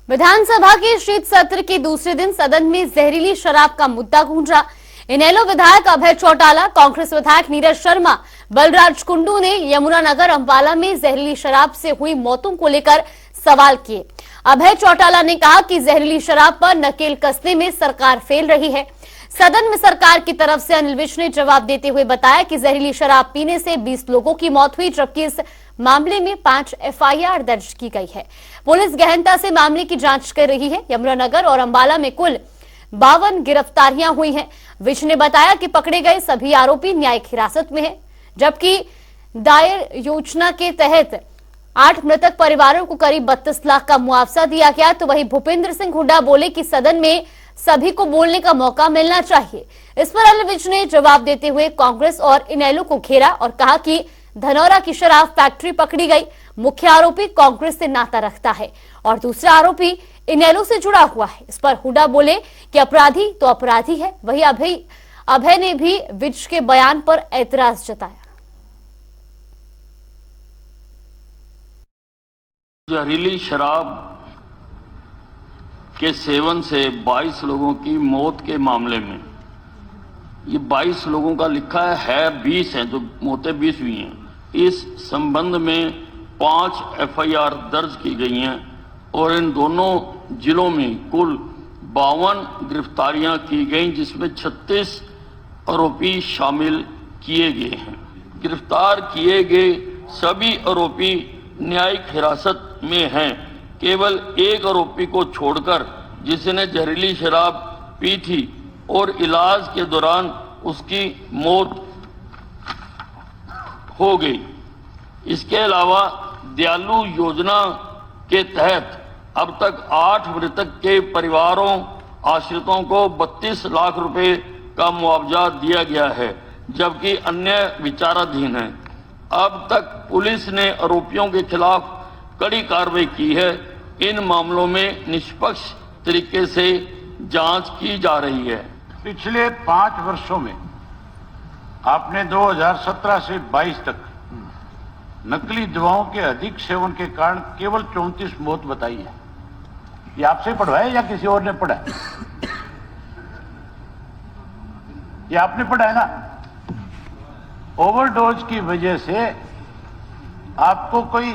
विधानसभा के शीत सत्र के दूसरे दिन सदन में जहरीली शराब का मुद्दा गूंजा। इनेलो विधायक अभय चौटाला, कांग्रेस विधायक नीरज शर्मा, बलराज कुंडू ने यमुनानगर अंबाला में जहरीली शराब से हुई मौतों को लेकर सवाल किए। अभय चौटाला ने कहा कि जहरीली शराब पर नकेल कसने में सरकार फेल रही है। सदन में सरकार की तरफ से अनिल विज ने जवाब देते हुए बताया कि जहरीली शराब पीने से 20 लोगों की मौत हुई, जबकि इस मामले में 5 एफआईआर दर्ज की गई है। पुलिस गहनता से मामले की जांच कर रही है। यमुनानगर और अंबाला में कुल 52 गिरफ्तारियां हुई हैं। विज ने बताया कि पकड़े गए सभी आरोपी न्यायिक हिरासत में हैं, जबकि दायर योजना के तहत 8 मृतक परिवारों को करीब 32 लाख का मुआवजा दिया गया। तो वहीं भूपेंद्र सिंह हुड्डा बोले कि सदन में सभी को बोलने का मौका मिलना चाहिए। इस पर अनिल विज ने जवाब देते हुए कांग्रेस और इनेलो को घेरा और कहा कि धनौरा की शराब फैक्ट्री पकड़ी गई। मुख्य आरोपी कांग्रेस से नाता रखता है और दूसरा आरोपी इनेलो से जुड़ा हुआ है। इस पर हुड्डा बोले कि अपराधी तो अपराधी है। वही अभय ने भी विज के बयान पर ऐतराज जताया। जहरीली शराब के सेवन से 22 लोगों की मौत के मामले में, ये 22 लोगों का लिखा है 20 हैं, जो मौतें 20 हुई हैं। इस संबंध में 5 एफआईआर दर्ज की गई हैं और इन दोनों जिलों में कुल 52 गिरफ्तारियां की गई, जिसमें 36 आरोपी शामिल किए गए हैं। गिरफ्तार किए गए सभी आरोपी न्यायिक हिरासत में हैं। केवल एक आरोपी को छोड़कर, जिसने जहरीली शराब पी थी और इलाज के दौरान उसकी मौत हो गई। इसके अलावा दयालु योजना के तहत अब तक 8 मृतक के परिवारों आश्रितों को 32 लाख रुपए का मुआवजा दिया गया है, जबकि अन्य विचाराधीन हैं। अब तक पुलिस ने आरोपियों के खिलाफ कड़ी कार्रवाई की है। इन मामलों में निष्पक्ष तरीके से जांच की जा रही है। पिछले 5 वर्षों में आपने 2017 से 22 तक नकली दवाओं के अधिक सेवन के कारण केवल 34 मौत बताई है। ये आपसे पढ़वाया या किसी और ने पढ़ा है? ये आपने पढ़ा है ना? ओवरडोज की वजह से आपको कोई,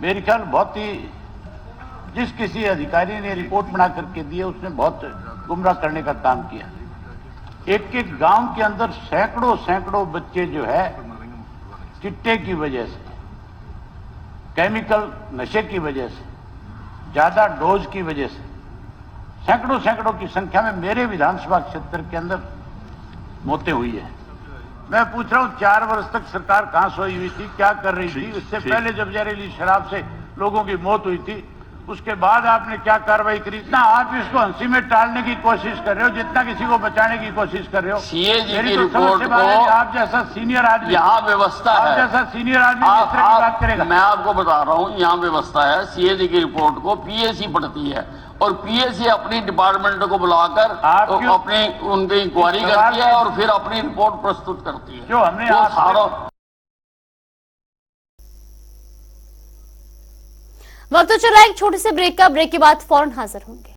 मेरे ख्याल बहुत ही, जिस किसी अधिकारी ने रिपोर्ट बना करके दी है उसने बहुत गुमराह करने का काम किया। एक एक गांव के अंदर सैकड़ों बच्चे जो है चिट्टे की वजह से, केमिकल नशे की वजह से, ज्यादा डोज की वजह से सैकड़ों की संख्या में मेरे विधानसभा क्षेत्र के अंदर मौतें हुई है। मैं पूछ रहा हूं 4 वर्ष तक सरकार कहां सोई हुई थी, क्या कर रही थी? उससे पहले जब जहरीली शराब से लोगों की मौत हुई थी, उसके बाद आपने क्या कार्रवाई करी? इतना आप इसको हंसी में टालने की कोशिश कर रहे हो जितना किसी को बचाने की कोशिश कर रहे हो। सीएजी की तो रिपोर्ट को, आप जैसा सीनियर आदमी, यहाँ व्यवस्था है, आप जैसा सीनियर आदमी किस तरह की बात करेगा? मैं आपको बता रहा हूँ, यहाँ व्यवस्था है। सीएजी की रिपोर्ट को पीएसी पढ़ती है और पीएसी अपनी डिपार्टमेंट को बुलाकर अपनी उनकी इंक्वायरी करती है और फिर अपनी रिपोर्ट प्रस्तुत करती है। जो हमने वक्त तो चला एक छोटे से ब्रेक का। ब्रेक के बाद फौरन हाजिर होंगे।